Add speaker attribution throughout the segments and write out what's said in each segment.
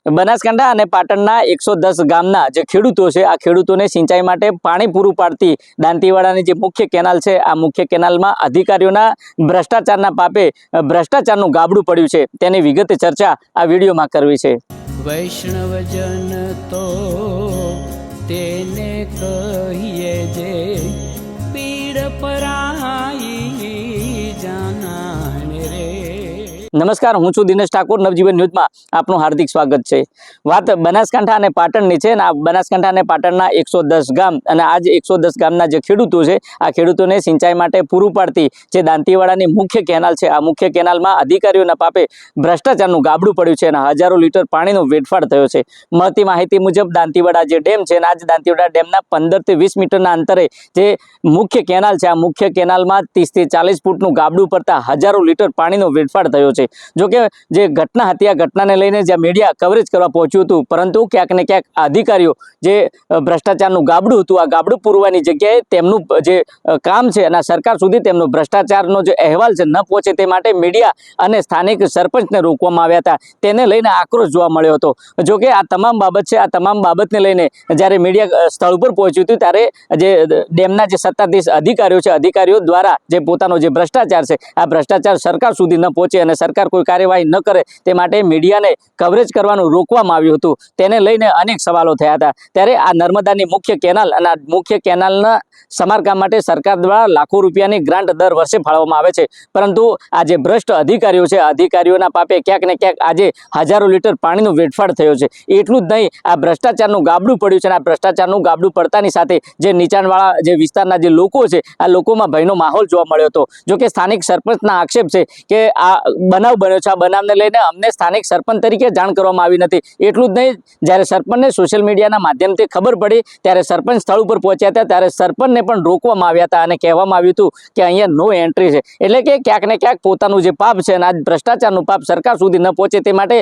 Speaker 1: બનાસકાંઠા અને પાટણના 110 ગામના જે ખેડૂતો છે આ ખેડૂતોને સિંચાઈ માટે પાણી પૂરું પાડતી દાંતીવાડાની જે મુખ્ય કેનાલ છે આ મુખ્ય કેનાલમાં અધિકારીઓના ભ્રષ્ટાચારના પાપે ભ્રષ્ટાચારનું ગાબડું પડ્યું છે તેની વિગતે ચર્ચા આ વિડીયોમાં કરવી છે।
Speaker 2: વૈષ્ણવજન તો તેને કહીએ જે પીડ પરાઈ જાનાને રે।
Speaker 1: નમસ્કાર, હું છું દિનેશ ઠાકોર। નવજીવન ન્યૂઝમાં આપનું હાર્દિક સ્વાગત છે। વાત બનાસકાંઠા અને પાટણની છે અને આ બનાસકાંઠા અને પાટણના 110 ગામ અને આજ 110 ગામના જે ખેડૂતો છે આ ખેડૂતોને સિંચાઈ માટે પૂરું પાડતી જે દાંતીવાડાની મુખ્ય કેનાલ છે આ મુખ્ય કેનાલમાં અધિકારીઓના પાપે ભ્રષ્ટાચારનું ગાબડું પડ્યું છે અને હજારો લીટર પાણીનો વેડફાટ થયો છે। મળતી માહિતી મુજબ દાંતીવાડા જે ડેમ છે અને આજ દાંતીવાડા ડેમના 15 થી 20 મીટરના અંતરે જે મુખ્ય કેનાલ છે આ મુખ્ય કેનાલમાં 30 થી 40 ફૂટનું ગાબડું પડતા હજારો લીટર પાણીનો વેડફાટ થયો છે। જો કે જે ઘટના હતી આ ઘટનાને લઈને જ્યાં મીડિયા કવરેજ કરવા પહોંચ્યું હતું, પરંતુ ક્યાંક ને ક્યાંક અધિકારીઓ જે ભ્રષ્ટાચારનું ગાબડું હતું આ ગાબડું પૂરવાની જગ્યાએ તેમનું જે કામ છે અને સરકાર સુધી તેમનો ભ્રષ્ટાચારનો જે અહેવાલ છે ન પહોંચે તે માટે મીડિયા અને સ્થાનિક સરપંચને રોકવામાં આવ્યા હતા। તેને લઈને આક્રોશ જોવા મળ્યો હતો। જો કે આ તમામ બાબત છે આ તમામ બાબતને લઈને જ્યારે મીડિયા સ્થળ પર પહોંચ્યું હતું ત્યારે જે ડેમના જે સત્તાધીશ અધિકારીઓ છે અધિકારીઓ દ્વારા જે પોતાનો જે ભ્રષ્ટાચાર છે આ ભ્રષ્ટાચાર સરકાર સુધી ન પહોંચે અને સરકાર કોઈ કાર્યવાહી ન કરે તે માટે મીડિયાને કવરેજ કરવાનું રોકવામાં આવ્યું હતું। તેને લઈને અનેક સવાલો થયા હતા। ત્યારે આ નર્મદાની મુખ્ય કેનાલ અને આ મુખ્ય કેનાલના સમારકામ માટે સરકાર દ્વારા લાખો રૂપિયાની ગ્રાન્ટ દર વર્ષે ફાળવવામાં આવે છે, પરંતુ આ જે ભ્રષ્ટ અધિકારીઓ છે અધિકારીઓના પાપે ક્યાંક ને ક્યાંક આજે હજારો લીટર પાણીનો વેડફાટ થયો છે। એટલું જ નહીં, આ ભ્રષ્ટાચારનું ગાબડું પડ્યું છે અને આ ભ્રષ્ટાચારનું ગાબડું પડતાની સાથે જે નીચાણવાળા જે વિસ્તારના જે લોકો છે આ લોકોમાં ભયનો માહોલ જોવા મળ્યો હતો। જો કે સ્થાનિક સરપંચના આક્ષેપ છે કે આ બનાવ બન્યો છે, આ બનાવને લઈને અમને સ્થાનિક સરપંચ તરીકે જાણ કરવામાં આવી નથી। એટલું જ નહીં, જ્યારે સરપંચને સોશિયલ મીડિયાના માધ્યમથી ખબર પડી ત્યારે સરપંચ સ્થળ ઉપર પહોંચ્યા હતા ત્યારે સરપંચને પણ રોકવામાં આવ્યા હતા અને કહેવામાં આવ્યું હતું કે અહીંયા નો એન્ટ્રી છે। એટલે કે ક્યાંક ને ક્યાંક પોતાનું જે પાપ છે અને આ ભ્રષ્ટાચારનું પાપ સરકાર સુધી ન પહોંચે તે માટે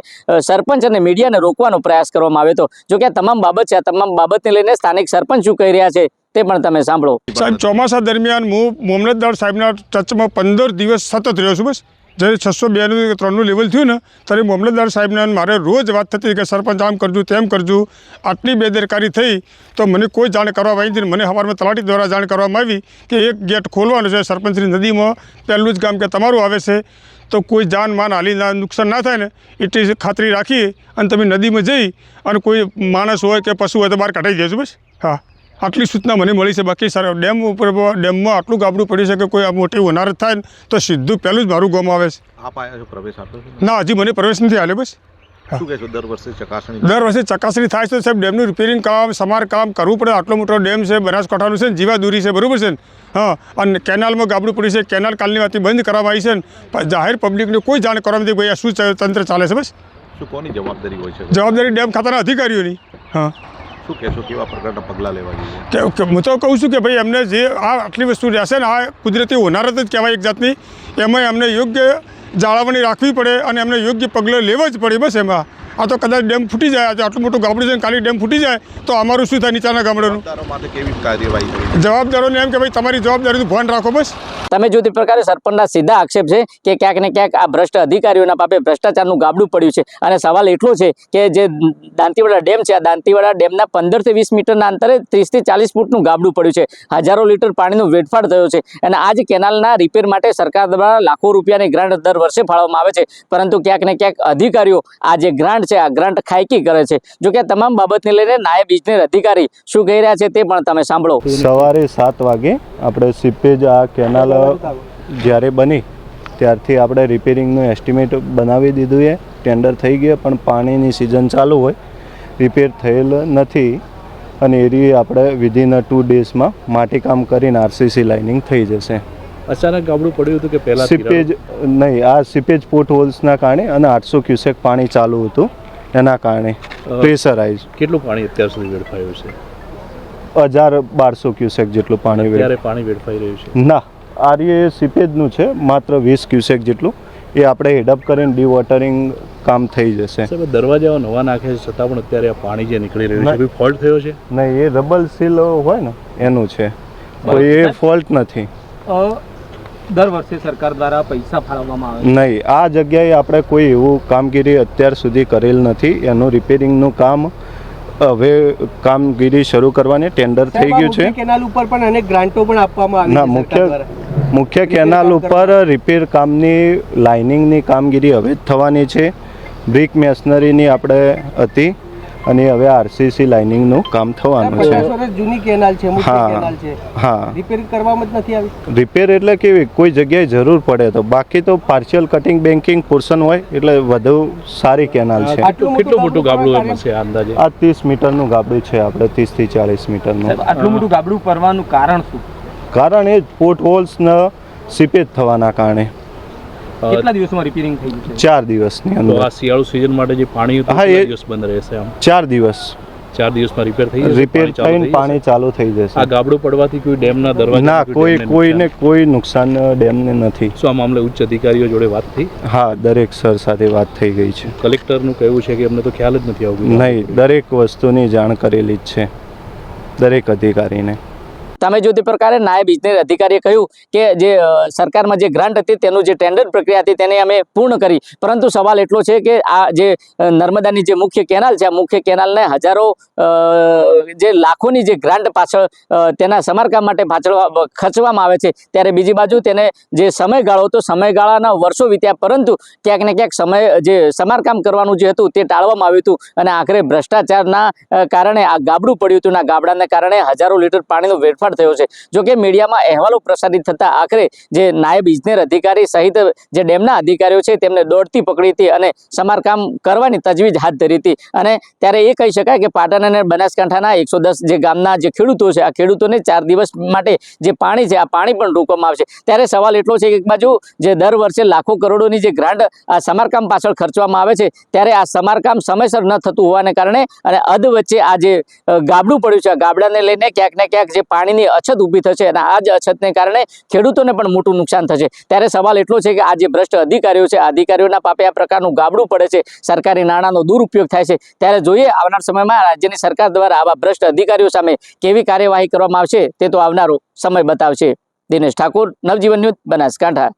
Speaker 1: સરપંચ અને મીડિયાને રોકવાનો પ્રયાસ કરવામાં આવ્યો હતો। જો કે આ તમામ બાબત છે આ તમામ બાબતને લઈને સ્થાનિક સરપંચ શું કહી રહ્યા છે તે પણ તમે સાંભળો।
Speaker 3: સાહેબ, ચોમાસા દરમિયાન હું મામલતદાર સાહેબના ટચમાં 15 દિવસ સતત રહ્યો છું। બસ જ્યારે 602 3નું લેવલ થયું ને ત્યારે મામલતદાર સાહેબને મારે રોજ વાત થતી કે સરપંચ આમ કરજો તેમ કરજો। આટલી બેદરકારી થઈ તો મને કોઈ જાણ કરવામાં આવી નથી। મને સવારમાં તલાટી દ્વારા જાણ કરવામાં આવી કે એક ગેટ ખોલવાનો છે સરપંચની નદીમાં, પહેલું જ ગામ કે તમારું આવે છે, તો કોઈ જાન માન હાલી નુકસાન ના થાય ને એટલી ખાતરી રાખીએ અને તમે નદીમાં જઈ અને કોઈ માણસ હોય કે પશુ હોય તો બહાર કાઢી દેજો। બસ હા, આટલી સૂચના મને મળી છે। બાકી સર ડેમ ઉપર ડેમમાં આટલું ગાબડું પડ્યું છે કે કોઈ મોટી હોનારત થાય તો સીધું પહેલું જ મારું ગામ આવે છે।
Speaker 4: આપ આયા છો પ્રવેશ આપો છો?
Speaker 3: ના, હજી મને પ્રવેશ નથી આલ્યો। બસ
Speaker 4: શું કહેશો, દર વર્ષે
Speaker 3: ચકાસણી થાય છે સાહેબ? ડેમનું રિપેરિંગ કામ સમારકામ કરવું પડે। આટલો મોટો ડેમ છે, બનાસકાંઠાનું છે ને, જીવાદોરી છે, બરાબર છે ને? હા, અને કેનાલમાં ગાબડું પડ્યું છે। કેનાલ કાલની વાતથી બંધ કરવામાં આવી છે ને જાહેર પબ્લિકને કોઈ જાણ કરવામાં નથી ભાઈ આ શું તંત્ર ચાલે છે। બસ
Speaker 4: શું કોની જવાબદારી હોય છે?
Speaker 3: જવાબદારી ડેમ ખાતાના અધિકારીઓની। હા,
Speaker 4: શું કહેશો, કેવા પ્રકારના પગલાં લેવા જોઈએ?
Speaker 3: હું તો કહું છું કે ભાઈ એમને જે આ આટલી વસ્તુ રહેશે ને આ કુદરતી હોનારત જ કહેવાય એક જાતની, એમાં એમને યોગ્ય જાળવણી રાખવી પડે અને એમને યોગ્ય પગલાં લેવા જ પડે। બસ એમાં આ તો કદાચ ડેમ ફૂટી જાય, આટલું મોટું ગાબડું છે ને કાલી ડેમ ફૂટી જાય તો અમારું શું થાય નીચાના ગામડાનું?
Speaker 4: માટે કેવી કાર્યવાહી કરવી?
Speaker 3: જવાબદારોને એમ કે ભાઈ તમારી જવાબદારીનું ભાન રાખો। બસ
Speaker 1: તમે જો તે પ્રકારે સરપંચના સીધા આક્ષેપ છે કે ક્યાંક ને ક્યાંક આ ભ્રષ્ટ અધિકારીઓના પાપે ભ્રષ્ટાચારનું ગાબડું પડ્યું છે અને સવાલ એટલો છે કે જે દાંતીવાડા ડેમ છે આ દાંતીવાડા ડેમના 15 થી 20 મીટરના અંતરે 30 થી 40 ફૂટનું ગાબડું પડ્યું છે। હજારો લીટર પાણીનો વેડફાટ થયો છે અને આ જ કેનાલના રિપેર માટે સરકાર દ્વારા લાખો રૂપિયાની ગ્રાન્ટ દર વર્ષે ફાળવવામાં આવે છે, પરંતુ ક્યાંક ને ક્યાંક અધિકારીઓ આ જે ગ્રાન્ટ છે આ ગ્રાન્ટ ખાયકી કરે છે। જો કે તમામ બાબતને લઈને નાયબ ઇજનેર અધિકારી શું કહી રહ્યા છે તે પણ તમે સાંભળો।
Speaker 5: સવારે 7 વાગે આપણે સીપેજ આ કેનાલ જ્યારે બની ત્યારથી આપણે રિપેરિંગનું એસ્ટિમેટ બનાવી દીધું છે। ટેન્ડર થઈ ગયા પણ પાણીની સિઝન ચાલુ હોય, રિપેર થયેલ નથી અને એરી આપણે વિધિન 2 ડેઝમાં માટીકામ કરીને આરસીસી લાઇનિંગ થઈ જશે।
Speaker 6: અચાનક ગાબડું પડ્યું હતું કે પહેલા
Speaker 5: સીપેજ નહીં, આ સીપેજ પોર્ટ હોલ્સના કારણે અને 800 ક્યુસેક પાણી ચાલુ હતું એના કારણે પ્રેશરાઇઝ।
Speaker 6: કેટલું પાણી અત્યાર સુધી વેડફાયું છે?
Speaker 5: 1200 ક્યુસેક જેટલું પાણી
Speaker 6: વેડફાઈ રહ્યું છે?
Speaker 5: ના, આર્ય સીપેજનું છે, માત્ર 20 ક્યુસેક જેટલું। એ આપણે હેડઅપ કરીને ડીવોટરિંગ કામ થઈ જશે।
Speaker 6: દરવાજાઓ નવા નાખે છે છતાં પણ અત્યારે આ પાણી જે નીકળી રહ્યું છે કોઈ ફોલ્ટ થયો છે?
Speaker 5: નહીં, એ રબલ સીલ હોય ને એનું છે, કોઈ એ ફોલ્ટ નથી।
Speaker 7: દર વર્ષે સરકાર દ્વારા પૈસા ફાળવવામાં આવે
Speaker 5: નહીં, આ જગ્યાએ આપણે કોઈ એવું કામગીરી અત્યાર સુધી કરેલ નથી. એનું રિપેરિંગનું કામ હવે કામગીરી શરૂ કરવાની ટેન્ડર થઈ ગયું છે.
Speaker 7: કેનાલ ઉપર પણ અનેક ગ્રાન્ટો પણ આપવામાં
Speaker 5: ના, મુખ્ય કેનાલ ઉપર રિપેર કામની લાઇનિંગની કામગીરી હવે જ થવાની છે. બ્રિક મેશનરીની આપણે હતી અને હવે આરસીસી લાઇનિંગનું કામ થવાનું છે.
Speaker 7: જૂની કેનાલ છે,
Speaker 5: હા હા,
Speaker 7: રિપેર કરવામાં જ નથી આવી.
Speaker 5: રિપેર એટલે કેવી કોઈ જગ્યાએ જરૂર પડે તો, બાકી તો પાર્શિયલ કટિંગ બેન્કિંગ પોર્શન હોય એટલે વધુ સારી કેનાલ છે.
Speaker 6: કેટલું મોટું ગાબડું એમાં છે અંદાજે?
Speaker 5: આ 30 મીટરનું ગાબડું છે આપણે, 30 થી 40 મીટરનું.
Speaker 7: આટલું મોટું ગાબડું કરવાનું કારણ શું?
Speaker 5: કારણ એ જ પોર્ટ હોલ્સના સીપેજ થવાના કારણે.
Speaker 7: કેટલા દિવસમાં રિપેરિંગ થઈ ગયું છે?
Speaker 5: 4 દિવસની
Speaker 6: તો
Speaker 5: અંદર.
Speaker 6: આ શિયાળુ સિઝન માટે જે પાણી હતું
Speaker 5: હા, એ-
Speaker 6: કેટલા દિવસ બંધ રહેશે? આમ
Speaker 5: 4 દિવસ
Speaker 6: 4 દિવસમાં રિપેર થઈ જશે?
Speaker 5: રિપેર
Speaker 6: પાણી ચાલુ
Speaker 5: થઈને
Speaker 6: થઈ
Speaker 5: પાણી
Speaker 6: જશે?
Speaker 5: ચાલુ થઈ
Speaker 6: આ
Speaker 5: જશે.
Speaker 6: ગાબડું પડવાથી કોઈ ડેમના દરવાજા
Speaker 5: ના, કોઈ નુકસાન ડેમને નથી.
Speaker 6: શું આ મામલે ઉચ્ચ અધિકારીઓ જોડે વાત થઈ?
Speaker 5: હા, દરેક સર સાથે વાત થઈ ગઈ છે.
Speaker 6: કલેક્ટરનું કહેવું છે કે અમને તો ખ્યાલ જ નથી આવતું.
Speaker 5: નહીં, દરેક વસ્તુની જાણ કરેલી જ છે દરેક અધિકારીને.
Speaker 1: તમે જો તે પ્રકારે નાયબ ઇજનેર અધિકારીએ કહ્યું કે જે સરકારમાં જે ગ્રાન્ટ હતી તેનું જે ટેન્ડર પ્રક્રિયા હતી તેને અમે પૂર્ણ કરી, પરંતુ સવાલ એટલો છે કે આ જે નર્મદાની જે મુખ્ય કેનાલ છે આ મુખ્ય કેનાલને હજારો જે લાખોની જે ગ્રાન્ટ પાછળ તેના સમારકામ માટે પાછળ ખર્ચવામાં આવે છે, ત્યારે બીજી બાજુ તેને જે સમયગાળો હતો સમયગાળાના વર્ષો વીત્યા, પરંતુ ક્યાંક ને ક્યાંક જે સમારકામ કરવાનું જે હતું તે ટાળવામાં આવ્યું હતું અને આખરે ભ્રષ્ટાચારના કારણે આ ગાબડું પડ્યું હતું. આ ગાબડાને કારણે હજારો લીટર પાણીનો વેડફાટ થયો છે. જો કે મીડિયામાં અહેવાલો પ્રસારિત થતા આખરે જે નાયબ ઇજનેર અધિકારી સહિત જે ડેમના અધિકારીઓ છે તેમને દોડતી પકડી હતી અને સમારકામ કરવાની તજવીજ હાથ ધરી હતી. અને ત્યારે એ કહી શકાય કે પાટણ અને બનાસકાંઠાના 110 જે ગામના જે ખેડૂતો છે આ ખેડૂતોને 4 દિવસ માટે જે પાણી છે આ પાણી પણ રોકવામાં આવશે. ત્યારે સવાલ એટલો છે કે એક બાજુ જે દર વર્ષે લાખો કરોડોની જે ગ્રાન્ટ આ સમારકામ પાછળ ખર્ચવામાં આવે છે, ત્યારે આ સમારકામ સમયસર ન થતું હોવાને કારણે અને અધ વચ્ચે આ જે ગાબડું પડ્યું છે આ ગાબડાને લઈને ક્યાંક ને ક્યાંક જે પાણીની અછત ઊભી થશે અને આ જ અછતને કારણે ખેડૂતોને પણ મોટું નુકસાન થશે. ત્યારે સવાલ એટલો છે કે આ જે ભ્રષ્ટ અધિકારીઓ છે અધિકારીઓના પાપે આ પ્રકારનું ગાબડું પડે છે, સરકારી નાણાંનો દુરુપયોગ થાય છે. ત્યારે જોઈએ આવનાર સમયમાં રાજ્યની સરકાર દ્વારા આવા ભ્રષ્ટ અધિકારીઓ સામે કેવી કાર્યવાહી કરવામાં આવશે તે તો આવનારો સમય બતાવશે. દિનેશ ઠાકોર, નવજીવન ન્યૂઝ, બનાસકાંઠા.